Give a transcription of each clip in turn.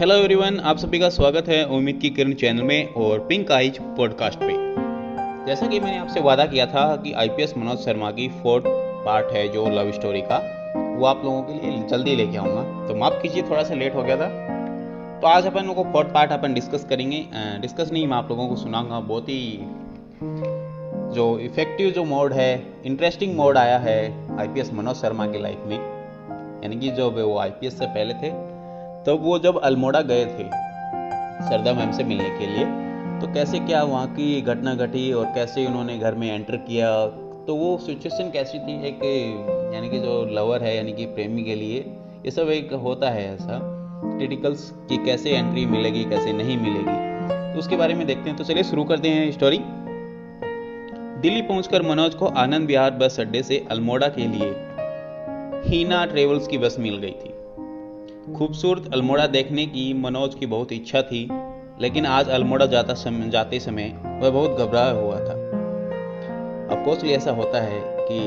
Hello everyone, आप सभी का स्वागत है उम्मीद की किरण चैनल में और पिंक आइज पॉडकास्ट पे। जैसा कि मैंने आपसे वादा किया था कि आईपीएस मनोज शर्मा की फोर्थ पार्ट है जो लव स्टोरी का, वो आप लोगों के लिए जल्दी लेके आऊँगा। तो माफ़ कीजिए, थोड़ा सा लेट हो गया था। तो आज अपन लोग को फोर्थ पार्ट अपन डिस्कस करेंगे। डिस्कस नहीं, मैं आप लोगों को सुनाऊंगा। बहुत ही जो इफेक्टिव जो मोड है, इंटरेस्टिंग मोड आया है आईपीएस मनोज शर्मा की लाइफ में। यानी कि जब वो आईपीएस से पहले थे, तब वो जब अल्मोड़ा गए थे सरदा मैम से मिलने के लिए, तो कैसे क्या वहाँ की घटना घटी और कैसे उन्होंने घर में एंटर किया, तो वो सिचुएशन कैसी थी। एक यानी कि जो लवर है, यानी कि प्रेमी के लिए ये सब एक होता है ऐसा क्रिटिकल्स कि कैसे एंट्री मिलेगी कैसे नहीं मिलेगी, तो उसके बारे में देखते हैं। तो चलिए शुरू करते हैं स्टोरी। दिल्ली पहुंचकर मनोज को आनंद विहार बस अड्डे से अल्मोड़ा के लिए हीना ट्रेवल्स की बस मिल गई थी। खूबसूरत अल्मोड़ा देखने की मनोज की बहुत इच्छा थी, लेकिन आज अल्मोड़ा जाते समय वह बहुत घबराया हुआ था। ऑफकोर्सली ऐसा होता है कि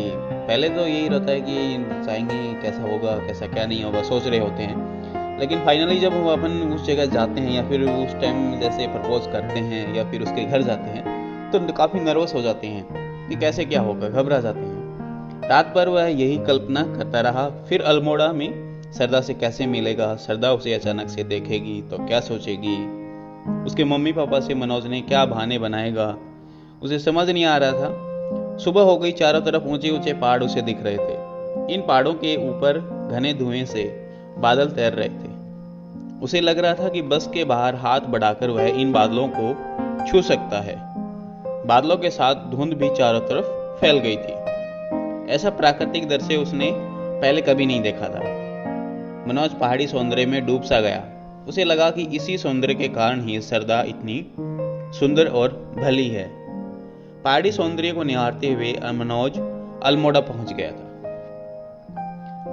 पहले तो यही रहता है कि चाहेंगे कैसा होगा कैसा क्या नहीं होगा, सोच रहे होते हैं। लेकिन फाइनली जब हम अपन उस जगह जाते हैं या फिर उस टाइम जैसे प्रपोज करते हैं या फिर उसके घर जाते हैं, तो काफ़ी नर्वस हो जाते हैं कि कैसे क्या होगा, घबरा जाते हैं। रात भर वह यही कल्पना करता रहा। फिर अल्मोड़ा में सरदा से कैसे मिलेगा, सरदा उसे अचानक से देखेगी तो क्या सोचेगी, उसके मम्मी पापा से मनोज ने क्या बहाने बनाएगा, उसे समझ नहीं आ रहा था। सुबह हो गई, चारों तरफ ऊंचे ऊंचे पहाड़ उसे दिख रहे थे। इन पहाड़ों के ऊपर घने धुएं से बादल तैर रहे थे। उसे लग रहा था कि बस के बाहर हाथ बढ़ाकर वह इन बादलों को छू सकता है। बादलों के साथ धुंध भी चारों तरफ फैल गई थी। ऐसा प्राकृतिक दृश्य उसने पहले कभी नहीं देखा था। मनोज पहाड़ी सौंदर्य में डूब सा गया। उसे लगा कि इसी सौंदर्य के कारण ही सरदा इतनी सुंदर और भली है। पहाड़ी सौंदर्य को निहारते हुए मनोज अल्मोड़ा पहुंच गया था।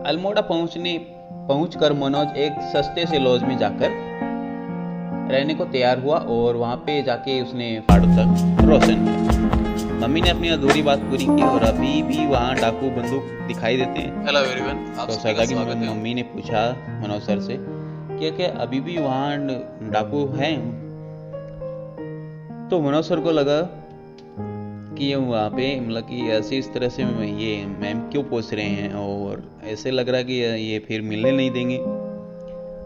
अल्मोड़ा पहुंचकर मनोज एक सस्ते से लॉज में जाकर रहने को तैयार हुआ और वहां पे जाके उसने फाड़ू तक रोशन किया। मम्मी ने अपनी अधूरी बात पूरी की और अभी भी वहाँ डाकू बंदूक दिखाई देते हैं। हेलो एवरीवन, आप तो सभी सरदा का की स्वागत है। मम्मी ने पूछा मनोज सर से कि क्या अभी भी वहाँ डाकू हैं। तो मनोज सर को लगा कि वहाँ पे मतलब कि ऐसे इस तरह से ये मैम क्यों पूछ रहे हैं और ऐसे लग रहा कि ये फिर मिलने नहीं देंगे।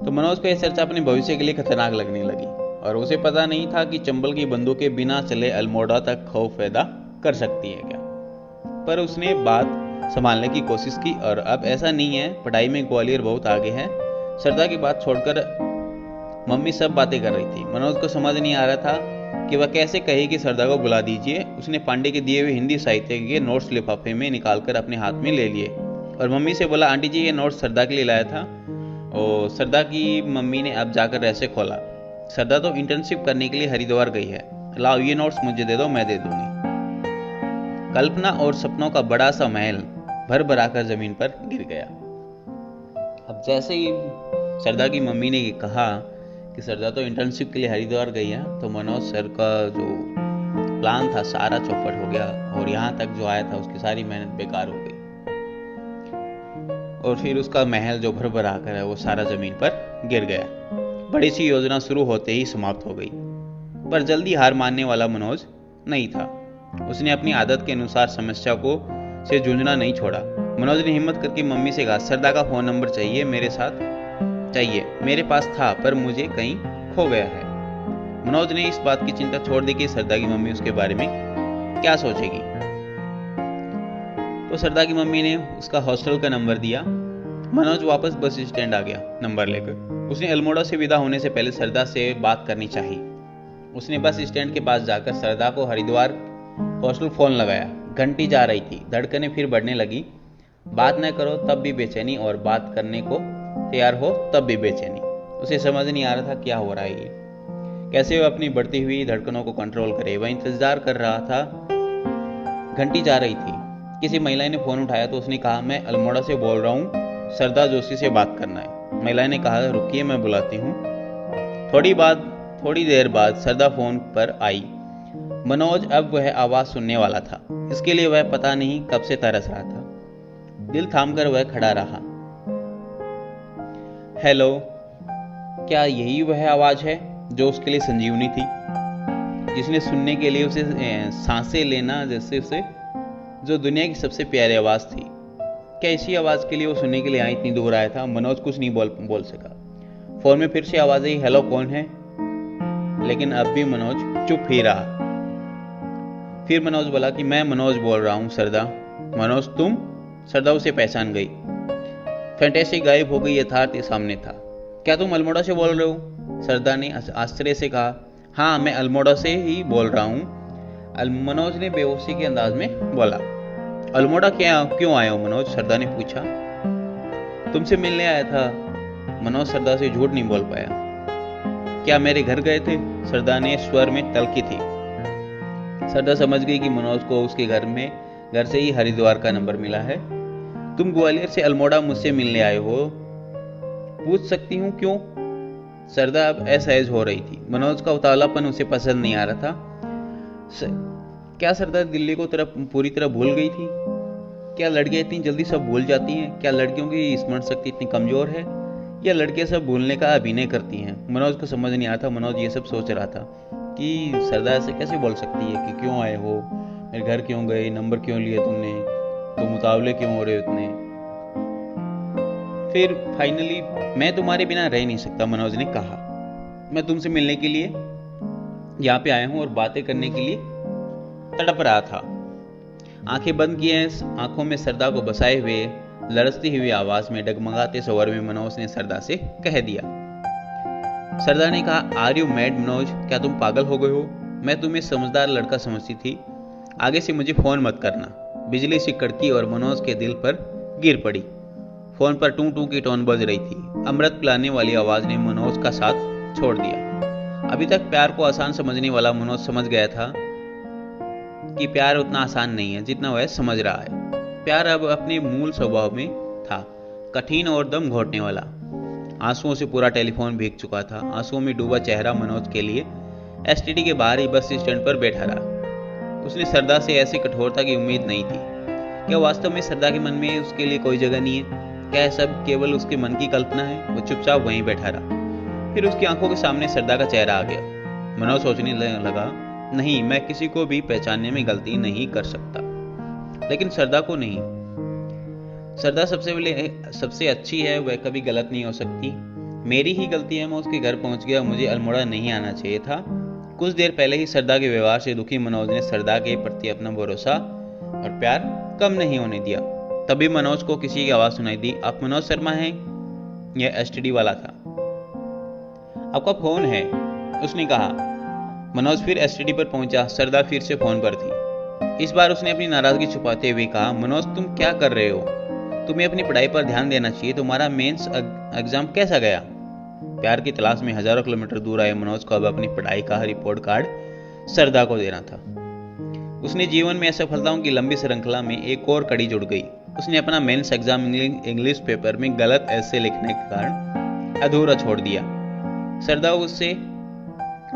तो मनोज को यह चर्चा अपने भविष्य के लिए खतरनाक लगने लगी और उसे पता नहीं था कि चंबल की बंदूकें बिना चले अल्मोड़ा तक खौफ पैदा कर सकती है क्या। पर उसने बात संभालने की कोशिश की और अब ऐसा नहीं है, पढ़ाई में ग्वालियर बहुत आगे है। सरदा की बात छोड़कर मम्मी सब बातें कर रही थी। मनोज को समझ नहीं आ रहा था कि वह कैसे कहे कि सरदा को बुला दीजिए। उसने पांडे के दिए हुए हिंदी साहित्य के नोट्स लिफाफे में निकालकर अपने हाथ में ले लिए और मम्मी से बोला, आंटी जी ये नोट्स सरदा के लिए लाया था। और सरदा की मम्मी ने अब जाकर ऐसे खोला। सरदा तो इंटर्नशिप करने के लिए हरिद्वार गई है, लाओ ये नोट्स मुझे दे दो, मैं दे दूंगी। कल्पना और सपनों का बड़ा सा महल भर भराकर जमीन पर गिर गया। अब जैसे ही सरदा की मम्मी ने कहा कि सरदा तो इंटर्नशिप के लिए हरिद्वार गई है, तो मनोज सर का जो प्लान था सारा चौपट हो गया और यहाँ तक जो आया था उसकी सारी मेहनत बेकार हो गई। और फिर उसका महल जो भर भरा कर है वो सारा जमीन पर गिर गया। बड़ी सी योजना शुरू होते ही समाप्त हो गई। पर जल्दी हार मानने वाला मनोज नहीं था। उसने अपनी आदत के अनुसार समस्या को से जूझना नहीं छोड़ा। मनोज ने हिम्मत करके मम्मी से कहा, सरदा का फोन नंबर चाहिए, मेरे साथ चाहिए। मेरे पास था पर मुझे कहीं खो गया है। मनोज ने इस बात की चिंता छोड़ दी कि सरदा की मम्मी उसके बारे में क्या सोचेगी। तो सरदा की मम्मी ने उसका हॉस्टल का नंबर दिया। मनोज वापस बस स्टैंड आ गया नंबर लेकर। उसने अल्मोड़ा से विदा होने से पहले सरदा से बात करनी चाहिए। उसने बस स्टैंड के पास जाकर सरदा को हरिद्वार हॉस्टल फोन लगाया। घंटी जा रही थी, धड़कनें फिर बढ़ने लगी। बात न करो तब भी बेचैनी और बात करने को तैयार हो तब भी बेचैनी। उसे समझ नहीं आ रहा था क्या हो रहा है ये, कैसे वह अपनी बढ़ती हुई धड़कनों को कंट्रोल करे। वह इंतजार कर रहा था। घंटी जा रही थी। किसी महिला ने फोन उठाया तो उसने कहा, मैं अल्मोड़ा से बोल रहा हूँ, सरदा जोशी से बात करना है। महिला ने कहा, रुकिए मैं बुलाती हूँ। थोड़ी देर बाद सरदा फोन पर आई। मनोज अब वह आवाज सुनने वाला था। इसके लिए वह पता नहीं कब से तरस रहा था। दिल थामकर वह खड़ा रहा। हेलो, क्या यही वह आवाज़ है जो उसके लिए संजीवनी थी, जिसने सुनने के लिए उसे सांसें लेना जैसे उसे जो दुनिया की सबसे प्यारी आवाज़ थी? क्या इसी आवाज़ के लिए वो सुनने के लिए यहाँ इतनी दूर आया था? मनोज कुछ नहीं बोल सका। फोन में फिर से आवाज़ आई, हेलो कौन है? लेकिन अब भी मनोज चुप ही रहा। फिर मनोज बोला कि मैं मनोज बोल रहा हूँ सरदा। मनोज तुम? सरदा उसे पहचान गई। फैंटेसी गायब हो गई, यथार्थ सामने था। क्या तुम अल्मोड़ा से बोल रहे हो? सरदा ने आश्चर्य से कहा। हाँ, मैं अल्मोड़ा से ही बोल रहा हूँ, मनोज ने बेहोशी के अंदाज में बोला। अल्मोड़ा क्यों आए हो मनोज? सरदा ने पूछा। तुमसे मिलने आया था। मनोज सरदा से झूठ नहीं बोल पाया। क्या मेरे घर गए थे? सरदा ने स्वर में तल्खी थी। सरदा समझ गई कि मनोज को उसके घर से ही हरिद्वार का नंबर मिला है। तुम ग्वालियर से अल्मोड़ा मुझसे मिलने आए हो, पूछ सकती हूँ क्यों? सरदा अब असहज हो रही थी। मनोज का उतावलापन उसे पसंद नहीं आ रहा था। क्या सरदा दिल्ली को पूरी तरह भूल गई थी? क्या लड़कियां इतनी जल्दी सब भूल जाती हैं? क्या लड़कियों की स्मरण शक्ति इतनी कमजोर है, या लड़कियां सब भूलने का अभिनय करती हैं? मनोज को समझ नहीं आता। मनोज ये सब सोच रहा था कि सरदा ऐसे कैसे बोल सकती है कि क्यों आए हो, मेरे घर क्यों गए, नंबर क्यों लिए तुमने, तुम उतावले क्यों हो रहे हो इतने? फिर फाइनली, मैं तुम्हारे बिना रह नहीं सकता, मनोज ने कहा। मैं तुमसे मिलने के लिए यहाँ पे आया हूँ और बातें करने के लिए तड़प रहा था। आंखें बंद किए, आंखों में सरदा को बसाए हुए लरसती हुई आवाज में डगमगाते स्वर में मनोज ने सरदा से कह दिया। सरदा ने कहा, आर यू मैड मनोज? क्या तुम पागल हो गए हो? मैं तुम्हें समझदार लड़का समझती थी। आगे से मुझे फोन मत करना। बिजली सी कड़की और मनोज के दिल पर गिर पड़ी। फोन पर टू टू की टोन बज रही थी। अमृत पिलाने वाली आवाज ने मनोज का साथ छोड़ दिया। अभी तक प्यार को आसान समझने वाला मनोज समझ गया था कि प्यार उतना आसान नहीं है जितना वह समझ रहा है। प्यार अब अपने मूल स्वभाव में था, कठिन और दम घोटने वाला। आंसुओं से पूरा टेलीफोन भीग चुका था। आंसुओं में डूबा चेहरा मनोज के लिए एसटीडी के बाहर ही बस स्टैंड पर बैठा रहा। उसने सरदा से ऐसी कठोरता की उम्मीद नहीं थी। क्या वास्तव में सरदा के मन में उसके लिए कोई जगह नहीं है? क्या सब केवल उसके मन की कल्पना है? वो चुपचाप वहीं बैठा रहा। फिर उसकी आंखों के सामने सरदा का चेहरा आ गया। मनोज सोचने लगा, नहीं, मैं किसी को भी पहचानने में गलती नहीं कर सकता, लेकिन सरदा को नहीं। सरदा सबसे अच्छी है, वह कभी गलत नहीं हो सकती। मेरी ही गलती है, मैं उसके घर पहुंच गया। मुझे अल्मोड़ा नहीं आना चाहिए था। कुछ देर पहले ही सरदा के व्यवहार से दुखी मनोज ने सरदा के प्रति अपना भरोसा और प्यार कम नहीं होने दिया। तभी मनोज को किसी की आवाज सुनाई दी। आप मनोज शर्मा हैं? यह एसटीडी वाला था। आपका फोन है, उसने कहा। मनोज फिर एसटीडी पर पहुंचा। सरदा फिर से फोन पर थी। इस बार उसने अपनी नाराजगी छुपाते हुए कहा, मनोज तुम क्या कर रहे हो? तुम्हें अपनी पढ़ाई पर ध्यान देना चाहिए। तुम्हारा मेंस एग्जाम कैसा गया? प्यार की तलाश में हजारों किलोमीटर दूर आए मनोज को अब अपनी पढ़ाई का रिपोर्ट कार्ड सरदा को देना था। उसने जीवन में असफलताओं की लंबी श्रृंखला में एक और कड़ी जुड़ गई। उसने अपना मेंस एग्जाम इंग्लिश पेपर में गलत ऐसे लिखने के कारण अधूरा छोड़ दिया। सरदा उससे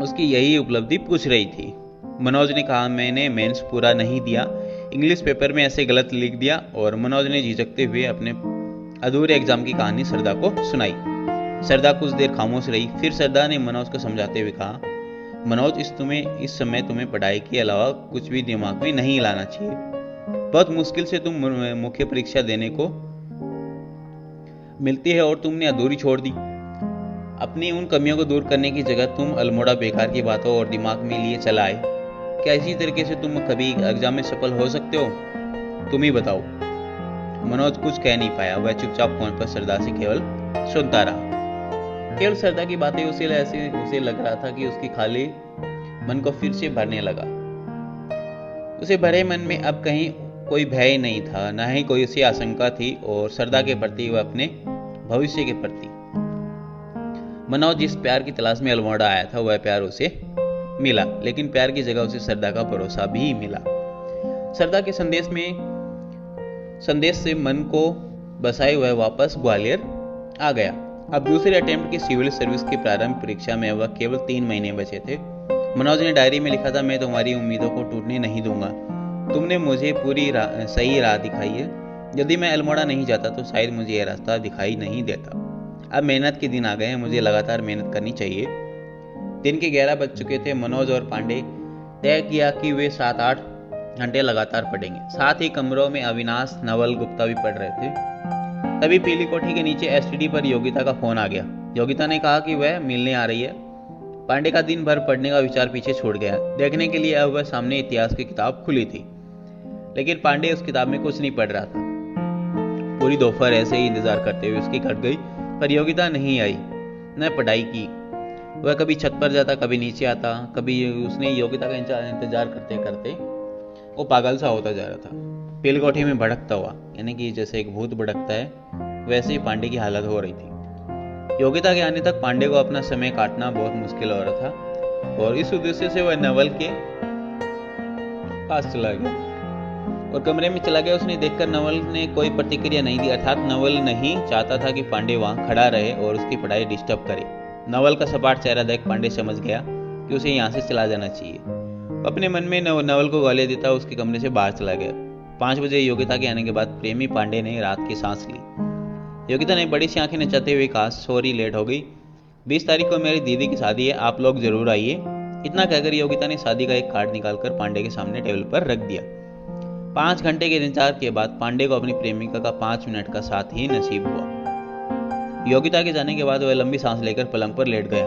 उसकी यही उपलब्धि पूछ रही थी। मनोज ने कहा, मैंने मेंस पूरा नहीं दिया, इंग्लिश पेपर में ऐसे गलत लिख दिया। और मनोज ने झिझकते हुए अपने अधूरे एग्जाम की कहानी सरदा को सुनाई। सरदा कुछ देर खामोश रही। फिर सरदा ने मनोज को समझाते हुए कहा, मनोज इस समय तुम्हें पढ़ाई के अलावा कुछ भी दिमाग में नहीं लाना चाहिए। बहुत मुश्किल से तुम मुख्य परीक्षा देने को मिलती है और तुमने अधूरी छोड़ दी। अपनी उन कमियों को दूर करने की जगह तुम अल्मोड़ा बेकार की बातों और दिमाग में लिए चला आए। क्या इसी तरीके से तुम कभी एग्जाम में सफल हो सकते हो? तुम ही बताओ। मनोज कुछ कह नहीं पाया। वह चुपचाप फोन पर सरदा से केवल सुनता रहा। केवल सरदा की बातें उसे लग रहा था कि उसकी खाली मन को फिर से भरने लगा। उसे भरे मन में अब कहीं कोई भय नहीं था, न ही कोई उसे आशंका थी, और सरदा के प्रति व अपने भविष्य के प्रति। मनोज जिस प्यार की तलाश में अल्मोड़ा आया था, वह प्यार उसे मिला, लेकिन प्यार की जगह उसे सरदा का भरोसा भी मिला। सरदा के संदेश से मन को बसाए हुए वापस ग्वालियर आ गया। अब दूसरे अटेम्प्ट की सिविल सर्विस की प्रारंभिक परीक्षा में वह केवल 3 महीने बचे थे। मनोज ने डायरी में लिखा था, मैं तुम्हारी उम्मीदों को टूटने नहीं दूंगा। तुमने मुझे पूरी सही राह दिखाई है। यदि मैं अल्मोड़ा नहीं जाता तो शायद मुझे यह रास्ता दिखाई नहीं देता। अब मेहनत के दिन आ गए हैं, मुझे लगातार मेहनत करनी चाहिए। दिन के 11 बज चुके थे। मनोज और पांडे तय किया कि वे 7-8 घंटे लगातार पढ़ेंगे। साथ ही कमरों में अविनाश, नवल, गुप्ता भी पढ़ रहे थे। तभी पीली कोठी के नीचे एसटीडी पर योगिता का फोन आ गया। योगिता ने कहा कि वह मिलने आ रही है। पांडे का दिन भर पढ़ने का विचार पीछे छूट गया। देखने के लिए अब वह सामने इतिहास की किताब खुली थी, लेकिन पांडे उस किताब में कुछ नहीं पढ़ रहा था। पूरी दोपहर ऐसे ही इंतजार करते हुए उसकी कट गई, पर योगिता नहीं आई, न पढ़ाई की। वह कभी छत पर जाता, कभी नीचे आता। कभी उसने योगिता का इंतजार करते करते वो पागल सा होता जा रहा था। पीली कोठी में भड़कता हुआ, यानी कि जैसे एक भूत भड़कता है, वैसे ही पांडे की हालत हो रही थी। योगिता के आने तक पांडे को अपना समय काटना बहुत मुश्किल हो रहा था, और इस उद्देश्य से वह नवल के पास चला गया और कमरे में चला गया। उसने देखकर नवल ने कोई प्रतिक्रिया नहीं दी, अर्थात नवल नहीं चाहता था कि पांडे वहां खड़ा रहे और उसकी पढ़ाई डिस्टर्ब करे। नवल का सपाट चेहरा देख पांडे समझ गया कि उसे यहाँ से चला जाना चाहिए। अपने मन में नवल को गाली देता उसके कमरे से बाहर चला गया। 5 बजे योगिता के आने के बाद प्रेमी पांडे ने रात की सांस ली। योगिता ने बड़ी सी आंखें नचाते हुए कहा, सॉरी लेट हो गई, 20 तारीख को मेरी दीदी की शादी है, आप लोग जरूर आइए। इतना कहकर योगिता ने शादी का एक कार्ड निकालकर पांडे के सामने टेबल पर रख दिया। 5 घंटे के इंतजार के बाद पांडे को अपनी प्रेमिका का 5 मिनट का साथ ही नसीब हुआ। योगिता के जाने के बाद वह लंबी सांस लेकर पलंग पर लेट गया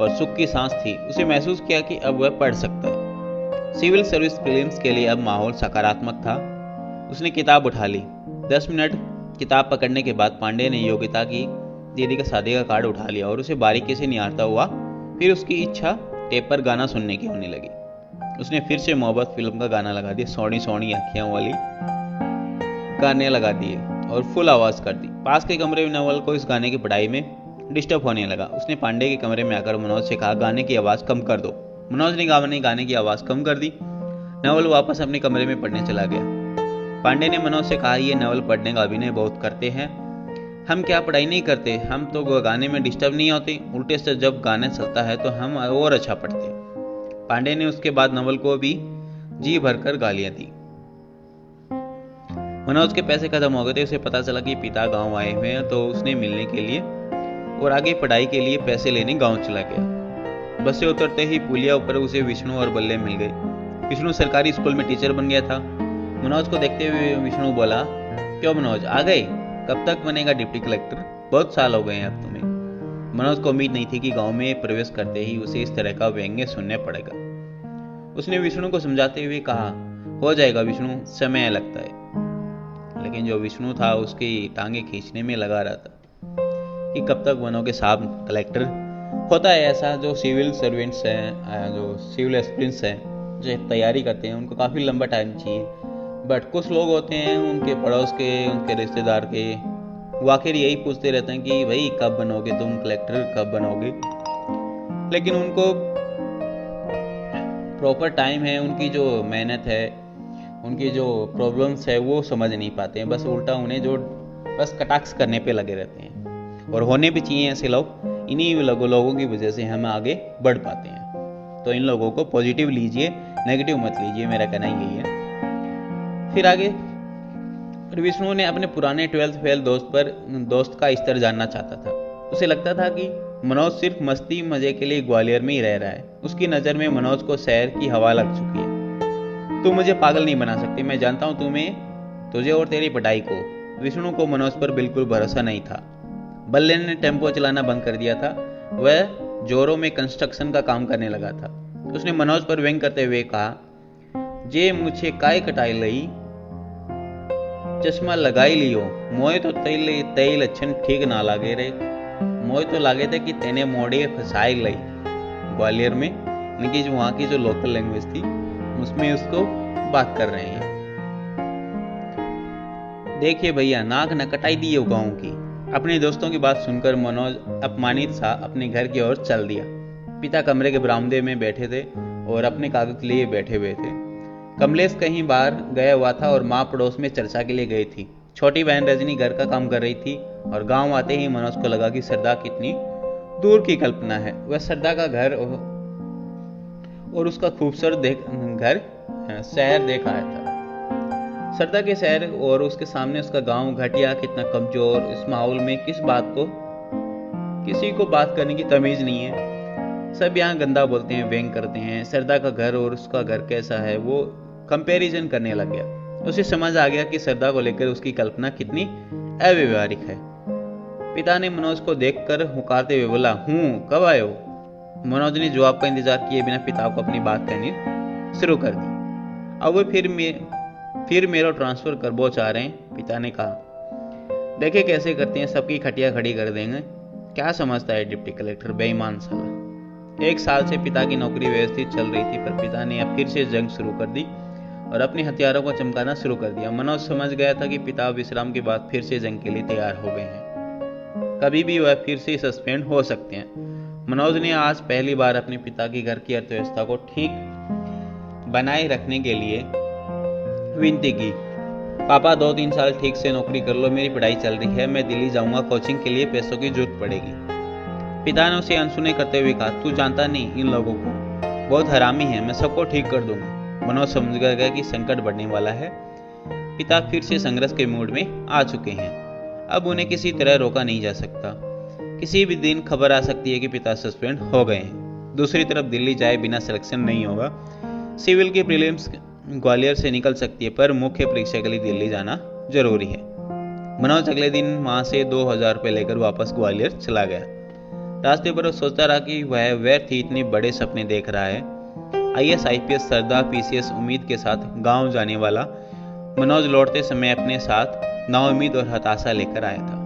और सुख की सांस थी। उसे महसूस किया कि अब वह पढ़ सकता है। सिविल सर्विस प्रीलिम्स के लिए अब माहौल सकारात्मक था। उसने किताब उठा ली। 10 मिनट किताब पकड़ने के बाद पांडे ने योगिता की दीदी का शादी का कार्ड उठा लिया और उसे बारीकी से निहारता हुआ फिर उसकी इच्छा टेप पर गाना सुनने की होने लगी। उसने फिर से मोहब्बत फिल्म का गाना लगा दिया, सोनी सोनी अखियां वाली गाने लगा दिए और फुल आवाज कर दी। पास के कमरे में नवल को इस गाने की पढ़ाई में डिस्टर्ब होने लगा। उसने पांडे के कमरे में आकर मनोज से कहा, गाने की आवाज कम कर दो। मनोज ने गाने की आवाज कम कर दी। नवल वापस अपने कमरे में पढ़ने चला गया। पांडे ने मनोज से कहा, ये नवल पढ़ने का अभिनय बहुत करते हैं, हम क्या पढ़ाई नहीं करते, हम तो गाने में डिस्टर्ब नहीं होते, उल्टे से जब गाना चलता है तो हम और अच्छा पढ़ते। पांडे ने उसके बाद नवल को भी जी भरकर गालियां दी। मनोज के पैसे खत्म हो गए थे। उसे पता चला कि पिता गांव आए हुए हैं, तो उसने मिलने के लिए और आगे पढ़ाई के लिए पैसे लेने गांव चला गया। बस से उतरते ही पुलिया ऊपर उसे विष्णु और बल्ले मिल गए। विष्णु सरकारी स्कूल में टीचर बन गया था। मनोज को देखते हुए विष्णु बोला, क्यों मनोज आ गए, कब तक बनेगा डिप्टी कलेक्टर, बहुत साल हो गए हैं अब तुम्हें। मनोज को उम्मीद नहीं थी कि गांव में प्रवेश करते ही उसे इस तरह का व्यंग्य सुनने पड़ेगा। उसने विष्णु को समझाते हुए कहा, हो जाएगा विष्णु, समय लगता है। लेकिन जो विष्णु था उसकी टांगे खींचने में लगा रहा था कि कब तक बनोगे साहब कलेक्टर। होता है ऐसा, जो सिविल सर्वेंट्स हैं, जो सिविल एस्पिरेंट्स हैं, जो तैयारी करते हैं, उनको काफ़ी लंबा टाइम चाहिए। बट कुछ लोग होते हैं उनके पड़ोस के, उनके रिश्तेदार के, वो आखिर यही पूछते रहते हैं कि भाई कब बनोगे तुम कलेक्टर, कब बनोगे। लेकिन उनको प्रॉपर टाइम है, उनकी जो मेहनत है, उनकी जो प्रॉब्लम्स है वो समझ नहीं पाते हैं। बस उल्टा उन्हें जो बस कटाक्ष करने पे लगे रहते हैं। और होने भी चाहिए ऐसे लोग। इन्हीं लोगों की वजह से हम आगे बढ़ पाते हैं। तो इन लोगों को पॉजिटिव लीजिए, नेगेटिव मत लीजिए, मेरा कहना यही है। फिर आगे विष्णु ने अपने पुराने 12th फेल दोस्त का स्तर जानना चाहता था। उसे लगता था कि मनोज सिर्फ मस्ती मजे के लिए ग्वालियर में ही रह रहा है। उसकी नज़र में मनोज को शहर की हवा लग चुकी है। तू मुझे पागल नहीं बना सकती, मैं जानता हूँ तुझे और तेरी पढ़ाई को। विष्णु को मनोज पर बिल्कुल भरोसा नहीं था। बल्ले ने टेम्पो चलाना बंद कर दिया था। वह जोरों में कंस्ट्रक्शन का काम करने लगा था। उसने मनोज पर व्यंग करते हुए कहा, जे मुझे काय कटाई लई, चश्मा लगाई लियो, मोए तो तई लक्षण ठीक ना लागे रे। मोए तो लागे थे कि तेने मोड़े फसाई लई। ग्वालियर में इनकी जो वहाँ की जो लोकल लैंग्वेज थी उसमें उसको बात कर रहे हैं। देखिए भैया, नाक न कटाई दी है गाँव की। अपने दोस्तों की बात सुनकर मनोज अपमानित सा अपने घर की ओर चल दिया। पिता कमरे के बरामदे में बैठे थे और अपने कागज लिए बैठे हुए थे। कमलेश कहीं बाहर गया हुआ था और माँ पड़ोस में चर्चा के लिए गई थी। छोटी बहन रजनी घर का काम कर रही थी और गांव आते ही मनोज को लगा कि सरदा कितनी दूर की कल्पना है। वह सरदा का घर और उसका खूबसूरत शहर देख आया था। सरदा के शहर और उसके सामने उसका गांव घटिया, कितना कमजोर, इस माहौल में किस बात को किसी को बात करने की तमीज नहीं है। सब यहाँ गंदा बोलते हैं, व्यंग करते हैं। सरदा का घर और उसका घर कैसा है वो कंपैरिजन करने लग गया। उसे समझ आ गया कि सरदा को लेकर उसकी कल्पना कितनी अव्यवहारिक है। पिता ने मनोज को देखकर हुकारते हुए बोला, कब आए हो? मनोज ने जवाब का इंतजार किए बिना पिता को अपनी बात कहनी शुरू कर दी। अब वो फिर मेरा ट्रांसफर कर वो चाह रहे हैं, पिता ने कहा। देखे कैसे करते हैं, सबकी खटिया खड़ी कर देंगे। क्या समझता है डिप्टी कलेक्टर, बेईमान साला। 1 साल से पिता की नौकरी व्यवस्थित चल रही थी, पर पिता ने अब फिर से जंग शुरू कर दी और अपने हथियारों को चमकाना शुरू कर दिया। मनोज समझ गया था कि पिता विश्राम के बाद फिर से जंग के लिए तैयार हो गए हैं। कभी भी वह फिर से सस्पेंड हो सकते हैं। मनोज ने आज पहली बार अपने पिता की घर की अर्थव्यवस्था को ठीक बनाए रखने के लिए विनती की। पापा 2-3 साल ठीक से नौकरी कर लो, मेरी पढ़ाई चल रही है, मैं दिल्ली जाऊंगा, कोचिंग के लिए पैसों की जरूरत पड़ेगी। पिता ने उसे अनसुने करते हुए कहा, तू जानता नहीं इन लोगों को, बहुत हरामी है, मैं सबको ठीक कर दूंगा। मनोज समझ गया कि संकट बढ़ने वाला है। पिता फिर से संघर्ष के मूड में आ चुके हैं। अब उन्हें किसी तरह रोका नहीं जा सकता। किसी भी दिन खबर आ सकती है कि पिता सस्पेंड हो गए हैं। दूसरी तरफ दिल्ली जाए बिना सिलेक्शन नहीं होगा। सिविल की प्रीलिम्स ग्वालियर से निकल सकती है, पर मुख्य परीक्षा के लिए दिल्ली जाना जरूरी है। मनोज अगले दिन वहां से 2000 रुपये लेकर वापस ग्वालियर चला गया। रास्ते पर वो सोचता रहा कि वह व्यर्थ ही इतने बड़े सपने देख रहा है। IAS IPS सरदा PCS उम्मीद के साथ गांव जाने वाला मनोज लौटते समय अपने साथ नाउम्मीद और हताशा लेकर आया था।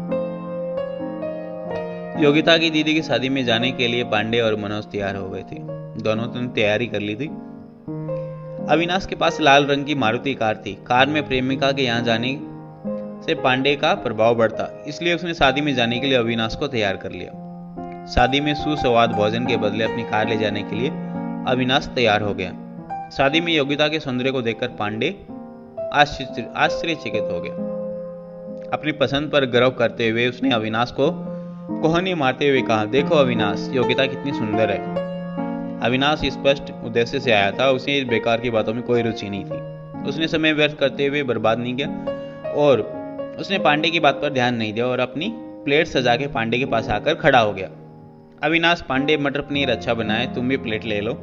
योगिता की दीदी की शादी में जाने के लिए पांडे और मनोज तैयार हो गए थे। दोनों ने तैयारी कर ली थी। अविनाश के पास लाल रंग की मारुति कार थी। कार में प्रेमिका के यहाँ जाने से पांडे का प्रभाव बढ़ता, इसलिए उसने शादी में जाने के लिए अविनाश को तैयार कर लिया। शादी में सुस्वाद भोजन के बदले अपनी कार ले जाने के लिए अविनाश तैयार हो गया। शादी में योगिता के सौंदर्य को देखकर पांडे आश्चर्यचकित हो गया। अपनी पसंद पर गर्व करते हुए उसने अविनाश को कोहनी मारते हुए कहा, देखो अविनाश, योगिता कितनी सुंदर है। अविनाश स्पष्ट उद्देश्य से आया था। उसे इस बेकार की बातों में कोई रुचि नहीं थी। उसने समय व्यर्थ करते हुए बर्बाद नहीं किया और उसने पांडे की बात पर ध्यान नहीं दिया और अपनी प्लेट सजा के पांडे के पास आकर खड़ा हो गया। अविनाश, पांडे मटर पनीर अच्छा बनाए, तुम भी प्लेट ले लो।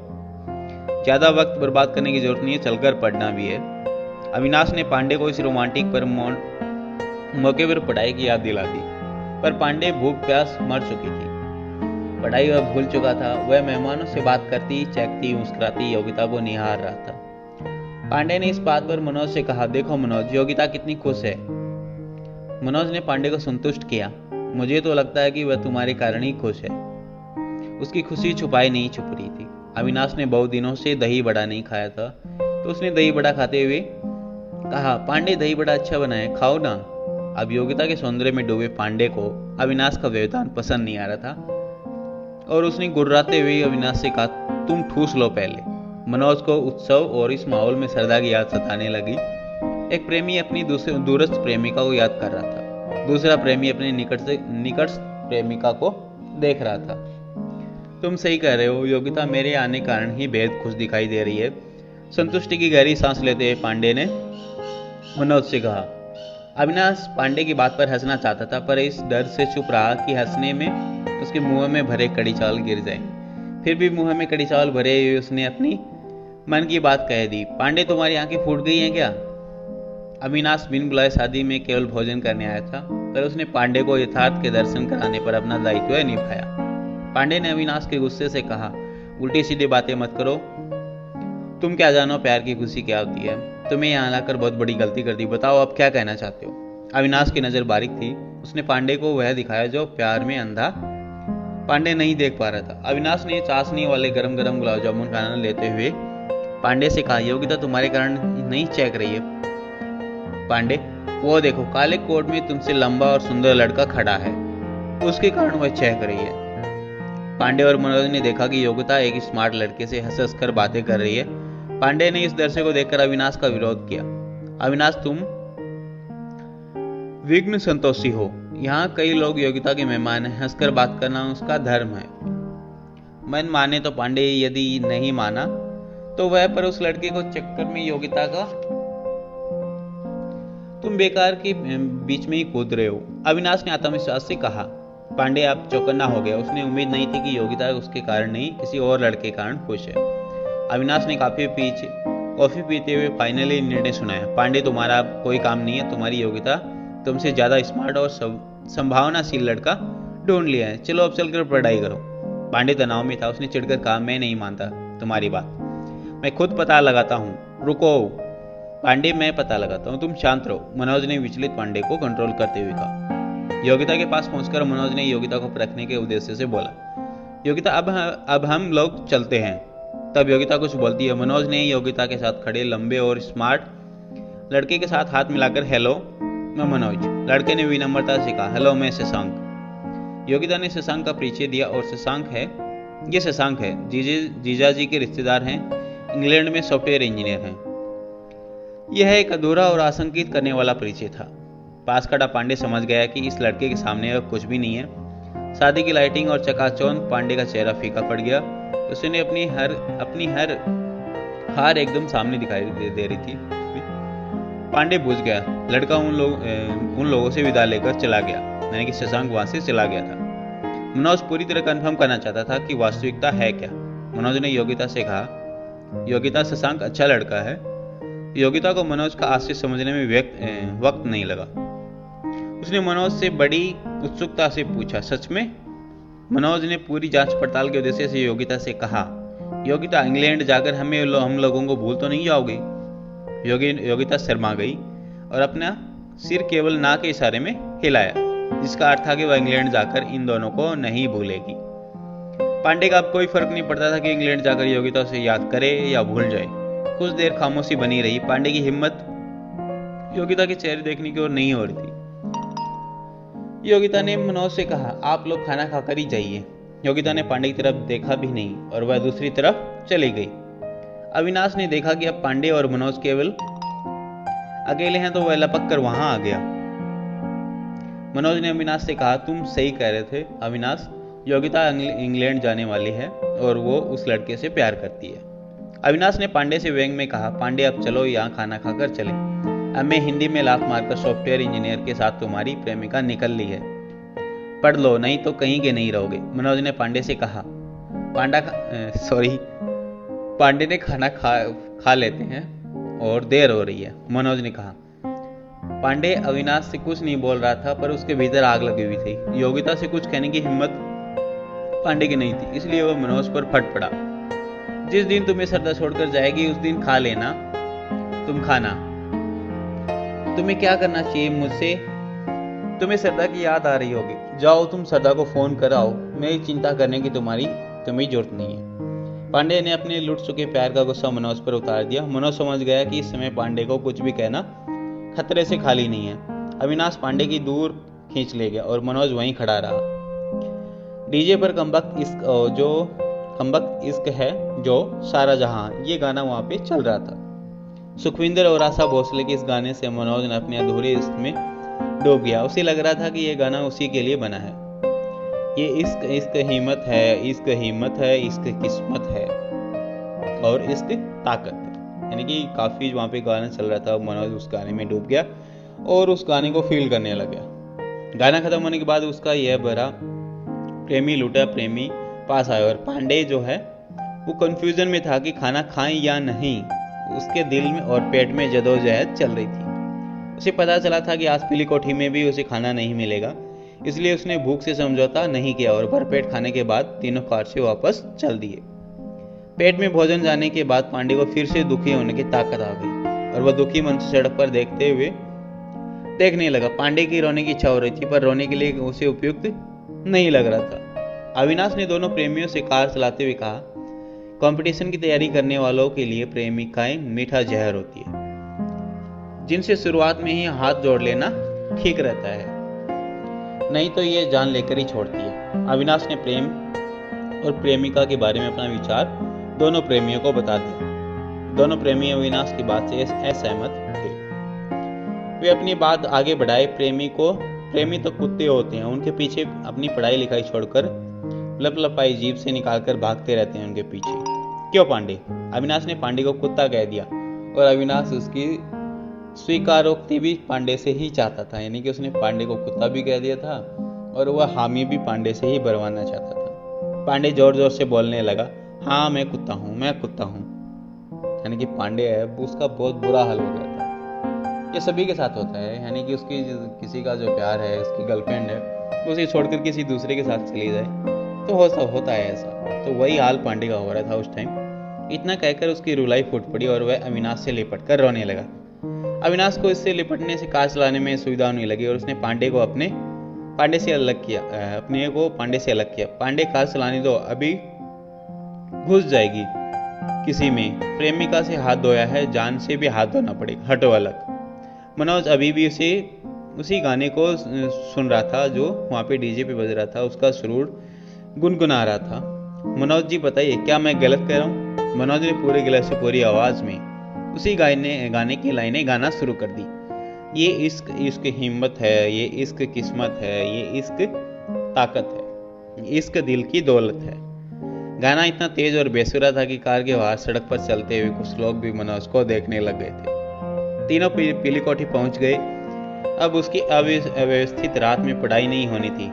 ज्यादा वक्त बर्बाद करने की जरूरत नहीं है, चलकर पढ़ना भी है। अविनाश ने पांडे को इस रोमांटिक पर मौके पर पढ़ाई की याद दिला दी, पर पांडे भूख प्यास मर चुकी थी। पढ़ाई वह भूल चुका था। वह मेहमानों से बात करती, चहकती, मुस्कुराती योगिता को निहार रहा था। पांडे ने इस बात पर मनोज से कहा, देखो मनोज, योगिता कितनी खुश है। मनोज ने पांडे को संतुष्ट किया, मुझे तो लगता है कि वह तुम्हारे कारण ही खुश है। उसकी खुशी छुपाई नहीं छुप रही थी। अविनाश ने बहुत दिनों से दही बड़ा नहीं खाया था, तो उसने दही बड़ा खाते हुए कहा, पांडे दही बड़ा अच्छा बना है, खाओ ना। अब योगिता के सौंदर्य में डूबे पांडे को अविनाश का व्यवधान पसंद नहीं आ रहा था और उसने गुर्राते हुए अविनाश से कहा, तुम ठूस लो पहले। मनोज को उत्सव और इस माहौल में सरदा की याद सताने लगी। एक प्रेमी अपनी दूरस्थ प्रेमिका को याद कर रहा था। दूसरा प्रेमी अपने निकट प्रेमिका को देख रहा था। तुम सही कह रहे हो, योगिता मेरे आने कारण ही बेहद खुश दिखाई दे रही है। संतुष्टि की गहरी सांस लेते हुए पांडे ने मनोज से कहा। अविनाश पांडे की बात पर हंसना चाहता था, पर इस डर से चुप रहा कि हंसने में उसके मुंह में भरे कड़ी चावल गिर जाए। फिर भी मुंह में कड़ी चावल भरे हुए उसने अपनी मन की बात कह दी, पांडे तुम्हारी आंखें फूट गई हैं क्या? अविनाश बिन बुलाए शादी में केवल भोजन करने आया था, पर उसने पांडे को यथार्थ के दर्शन कराने पर अपना दायित्व निभाया। पांडे ने अविनाश के गुस्से से कहा, उल्टी सीधी बातें मत करो, तुम क्या जानो प्यार की खुशी क्या होती है। तुम्हें यहाँ लाकर बहुत बड़ी गलती कर दी, बताओ अब क्या कहना चाहते हो। अविनाश की नजर बारीक थी। उसने पांडे को वह दिखाया जो प्यार में अंधा पांडे नहीं देख पा रहा था। अविनाश ने चाशनी वाले गरम गरम गुलाब जामुन खाना लेते हुए पांडे से कहा, योगिता तुम्हारे कारण नहीं चहक रही है। पांडे, वो देखो काले कोट में तुमसे लंबा और सुंदर लड़का खड़ा है, उसके कारण वह चहक रही है। पांडे और मनोज ने देखा कि योगिता एक स्मार्ट लड़के से हंस हंस कर बातें कर रही है। पांडे ने इस दृश्य को देखकर अविनाश का विरोध किया। अविनाश, तुम विघ्न संतोषी हो। यहाँ कई लोग योगिता के मेहमान हैं, हंसकर बात करना उसका धर्म है। मन माने तो पांडे, यदि नहीं माना तो वह, पर उस लड़के को चक्कर में योगिता का तुम बेकार के बीच में ही कूद रहे हो। अविनाश ने आत्मविश्वास से कहा। पांडे अब चौकन्ना हो गया। उसने उम्मीद नहीं थी कि योगिता उसके कारण नहीं, किसी और लड़के के कारण खुश है। अविनाश ने कॉफी पीते हुए फाइनली निर्णय सुनाया। पांडे, तुम्हारा अब कोई काम नहीं है। तुम्हारी योगिता तुमसे ज्यादा स्मार्ट और संभावनाशील लड़का ढूंढ लिया है। चलो अब चलकर पढ़ाई करो। पांडे तनाव में था। उसने चिढ़कर कहा, मैं नहीं मानता तुम्हारी बात, मैं खुद पता लगाता हूँ। रुको पांडे, मैं पता लगाता हूँ, तुम शांत रहो। मनोज ने विचलित पांडे को कंट्रोल करते हुए कहा। योगिता के पास पहुंचकर मनोज ने योगिता को परखने के उद्देश्य से बोला, योगिता अब हम लोग चलते हैं। तब योगिता कुछ बोलती है। मनोज ने योगिता के साथ खड़े लंबे और स्मार्ट लड़के के साथ हाथ मिलाकर, हेलो मैं मनोज। लड़के ने विनम्रता से कहा, हेलो मैं शशांक। योगिता ने शशांक का परिचय दिया और ये शशांक है, जीजा जी के रिश्तेदार हैं, इंग्लैंड में सॉफ्टवेयर इंजीनियर हैं। यह एक अधूरा और आशंकित करने वाला परिचय था। पास खड़ा पांडे समझ गया कि इस लड़के के सामने अब कुछ भी नहीं है। शादी की लाइटिंग और चकाचौंध, पांडे का चेहरा फीका पड़ गया। उसने अपनी हर हार एकदम सामने दिखाई दे रही थी। पांडे बुझ गया। लड़का उन लोगों से विदा लेकर चला गया, यानी कि शशांक वहां से चला गया था। मनोज पूरी तरह कंफर्म करना चाहता था कि वास्तविकता है क्या। मनोज ने योगिता से कहा, योगिता शशांक अच्छा लड़का है। योगिता को मनोज का आशय समझने में वक्त नहीं लगा। उसने मनोज से बड़ी उत्सुकता से पूछा, सच में? मनोज ने पूरी जांच पड़ताल के उद्देश्य से योगिता से कहा, योगिता इंग्लैंड जाकर हम लोगों को भूल तो नहीं जाओगे? योगिता शर्मा गई और अपना सिर केवल ना के इशारे में हिलाया, जिसका अर्थ था कि वह इंग्लैंड जाकर इन दोनों को नहीं भूलेगी। पांडे का अब कोई फर्क नहीं पड़ता था कि इंग्लैंड जाकर योगिता उसे याद करे या भूल जाए। कुछ देर खामोशी बनी रही। पांडे की हिम्मत योगिता के चेहरे देखने की ओर नहीं हो रही थी। योगिता ने मनोज से कहा, आप लोग खाना खाकर ही जाइए। योगिता ने पांडे की तरफ देखा भी नहीं और वह दूसरी तरफ चली गई। अविनाश ने देखा कि अब पांडे और मनोज केवल अकेले हैं, तो वह लपक कर वहां आ गया। मनोज ने अविनाश से कहा, तुम सही कह रहे थे अविनाश, योगिता इंग्लैंड जाने वाली है और वो उस लड़के से प्यार करती है। अविनाश ने पांडे से व्यंग में कहा, पांडे अब चलो यहाँ खाना खाकर चले। अब मैं हिंदी में लाफ मारकर सॉफ्टवेयर इंजीनियर के साथ तुम्हारी प्रेमिका निकल ली है। पढ़ लो, नहीं तो कहीं के नहीं रहोगे। मनोज ने पांडे से कहा। पांडे ने खाना खा लेते हैं और देर हो रही है, मनोज ने कहा। पांडे अविनाश से कुछ नहीं बोल रहा था, पर उसके भीतर आग लगी हुई थी। योगिता से कुछ कहने की हिम्मत पांडे की नहीं थी, इसलिए वह मनोज पर फट पड़ा। जिस दिन तुम्हें श्रद्धा छोड़कर जाएगी उस दिन खा लेना तुम खाना। तुम्हें क्या करना चाहिए मुझसे? तुम्हें श्रद्धा की याद आ रही होगी, जाओ तुम श्रद्धा को फोन कराओ। मेरी चिंता करने की तुम्हें जरूरत नहीं है। पांडे ने अपने लुट चुके प्यार का गुस्सा मनोज पर उतार दिया। मनोज समझ गया कि इस समय पांडे को कुछ भी कहना खतरे से खाली नहीं है। अविनाश पांडे की दूर खींच ले गया और मनोज वहीं खड़ा रहा। डीजे पर कमबख्त इश्क है जो सारा जहां, ये गाना वहां पे चल रहा था। सुखविंदर और आशा भोसले के इस गाने से मनोज ने अपने अधूरे इश्क में डूब गया। उसे लग रहा था कि यह गाना उसी के लिए बना है। ये इश्क हिम्मत है, इश्क हिम्मत है, इश्क किस्मत है और इश्क ताकत है। यानी कि काफी वहां पे गाना चल रहा था। मनोज उस गाने में डूब गया और उस गाने को फील करने लग गया। गाना खत्म होने के बाद उसका यह भरा प्रेमी लूटा प्रेमी पास आया और पांडे जो है वो कंफ्यूजन में था कि खाना खाएं या नहीं। उसके दिल में और पेट में जदोजहद चल रही थी। उसे पता चला था कि आज पीली कोठी में भी उसे खाना नहीं मिलेगा, इसलिए उसने भूख से समझौता नहीं किया और भरपेट खाने के बाद तीनों कार से वापस चल दिए। पेट में भोजन जाने के बाद पांडे को फिर से दुखी होने की ताकत आ गई और वह दुखी मन से सड़क पर देखने लगा। पांडे की रोने की इच्छा हो रही थी, पर रोने के लिए उसे उपयुक्त नहीं लग रहा था। अविनाश ने दोनों प्रेमियों से कार चलाते हुए कहा, कंपटीशन की तैयारी करने वालों के लिए प्रेमिकाएं मीठा जहर होती है, जिनसे शुरुआत में ही हाथ जोड़ लेना ठीक रहता है, नहीं तो ये जान लेकर ही छोड़ती है। अविनाश ने प्रेम और प्रेमिका के बारे में अपना विचार दोनों प्रेमियों को बता दिया। दोनों प्रेमी अविनाश की बात से असहमत थे। वे अपनी बात आगे बढ़ाए। प्रेमी तो कुत्ते होते हैं, उनके पीछे अपनी पढ़ाई लिखाई छोड़कर लपलपाई जीभ से निकालकर भागते रहते हैं उनके पीछे। क्यों पांडे? अविनाश ने पांडे को कुत्ता कह दिया और अविनाश उसकी स्वीकारोक्ति भी पांडे से ही चाहता था, यानी कि उसने पांडे को कुत्ता भी कह दिया था और वह हामी भी पांडे से ही भरवाना चाहता था। पांडे जोर जोर से बोलने लगा, हाँ मैं कुत्ता हूँ, मैं कुत्ता हूँ। यानी कि पांडे है उसका बहुत बुरा हाल हो गया था। ये सभी के साथ होता है, यानी कि उसकी किसी का जो प्यार है, उसकी गर्लफ्रेंड है, तो उसे छोड़कर किसी दूसरे के साथ चली जाए तो होता है ऐसा। तो वही हाल पांडे का हो रहा था उस टाइम। इतना कहकर उसकी रुलाई फूट पड़ी और वह अविनाश से लिपट कर रोने लगा। अविनाश को इससे लिपटने से कार चलाने में सुविधा होने लगी और उसने पांडे से अलग किया। पांडे कार चलाने दो, अभी घुस जाएगी किसी में। प्रेमिका से हाथ धोया है, जान से भी हाथ धोना पड़ेगा, हटो अलग। मनोज अभी भी उसी गाने को सुन रहा था जो वहां पे डीजे पे बज रहा था। उसका सुरूर गुनगुना रहा था। मनोज जी बताइए, क्या मैं गलत कह रहा हूँ? मनोज ने पूरे गिले से पूरी आवाज में उसी गाने की लाइनें गाना शुरू कर दी। ये इश्क हिम्मत है, ये इश्क किस्मत है, ये इश्क ताकत है, इश्क दिल की दौलत है। गाना इतना तेज और बेसुरा था कि कार के बाहर सड़क पर चलते हुए कुछ लोग भी मनोज को देखने लग गए थे। तीनों पीली कोठी पहुंच गए। अब उसकी अव्यवस्थित रात में पढ़ाई नहीं होनी थी।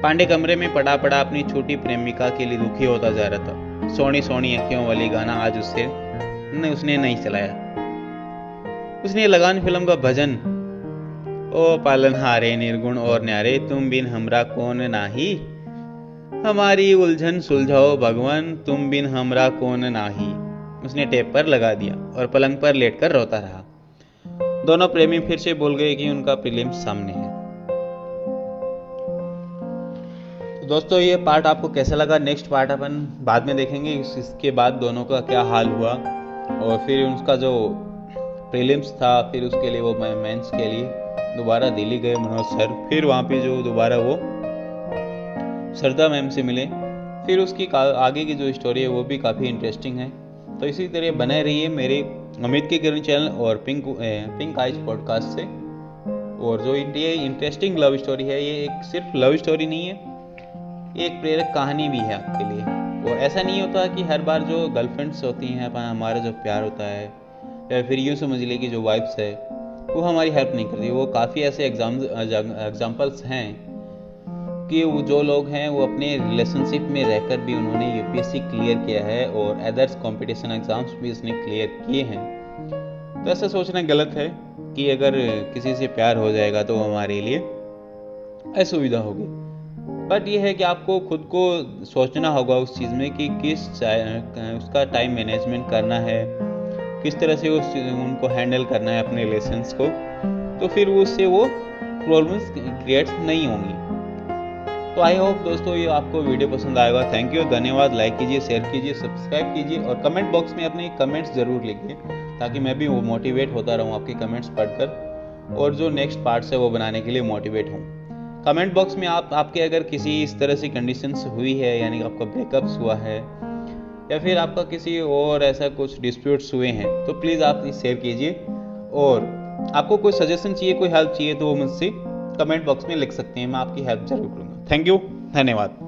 पांडे कमरे में पड़ा अपनी छोटी प्रेमिका के लिए दुखी होता जा रहा था। सोनी सोनी अखियों वाली गाना आज उसने नहीं चलाया। उसने लगान फिल्म का भजन, ओ पालनहारे निर्गुण और न्यारे, तुम बिन हमरा कौन नाही, हमारी उलझन सुलझाओ भगवान, तुम बिन हमरा कौन नाही, उसने टेप पर लगा दिया और पलंग पर लेटकर रोता रहा। दोनों प्रेमी फिर से बोल गए कि उनका प्रीलिम्स सामने है। तो दोस्तों ये पार्ट आपको कैसा लगा? नेक्स्ट पार्ट अपन बाद में देखेंगे। इसके बाद दोनों का क्या हाल हुआ और फिर उसका जो प्रीलिम्स था, फिर उसके लिए वो मेंस के लिए दोबारा दिल्ली गए मनोज सर। फिर वहाँ पे जो दोबारा वो सरदा मैम से मिले। फिर उसकी आगे की जो स्टोरी है वो भी काफ़ी इंटरेस्टिंग है। तो इसी तरह बने रहिए मेरे उम्मीद की किरण चैनल और पिंक आइज पॉडकास्ट से। और जो ये इंटरेस्टिंग लव स्टोरी है, ये एक सिर्फ लव स्टोरी नहीं है, ये एक प्रेरक कहानी भी है आपके लिए। और ऐसा नहीं होता कि हर बार जो गर्लफ्रेंड्स होती हैं, हमारा जो प्यार होता है, या फिर यूँ समझ लीजिए कि जो वाइफ्स है वो हमारी हेल्प नहीं करती। वो काफ़ी ऐसे एग्जाम्पल्स हैं कि वो जो लोग हैं वो अपने रिलेशनशिप में रहकर भी उन्होंने यूपीएससी क्लियर किया है और अदर्स कंपटीशन एग्जाम्स भी उसने क्लियर किए हैं। तो ऐसा सोचना गलत है कि अगर किसी से प्यार हो जाएगा तो हमारे लिए असुविधा होगी। बट ये है कि आपको खुद को सोचना होगा उस चीज़ में कि उसका टाइम मैनेजमेंट करना है, किस तरह से उनको हैंडल करना है अपने रिलेशंस को, तो फिर उससे वो प्रॉब्लम्स क्रिएट नहीं होंगी। तो आई होप दोस्तों ये आपको वीडियो पसंद आएगा। थैंक यू, धन्यवाद। लाइक कीजिए, शेयर कीजिए, सब्सक्राइब कीजिए और कमेंट बॉक्स में अपने कमेंट्स ज़रूर लिखिए ताकि मैं भी मोटिवेट होता रहूँ आपके कमेंट्स पढ़कर और जो नेक्स्ट पार्ट्स है वो बनाने के लिए मोटिवेट हूँ। कमेंट बॉक्स में आपके अगर किसी इस तरह से कंडीशंस हुई है, यानी आपका ब्रेकअप्स हुआ है या फिर आपका किसी और ऐसा कुछ डिस्प्यूट्स हुए हैं, तो प्लीज़ आप शेयर कीजिए। और आपको कोई सजेशन चाहिए, कोई हेल्प चाहिए तो वो मुझसे कमेंट बॉक्स में लिख सकते हैं, मैं आपकी हेल्प जरूर करूँगा। थैंक यू, धन्यवाद।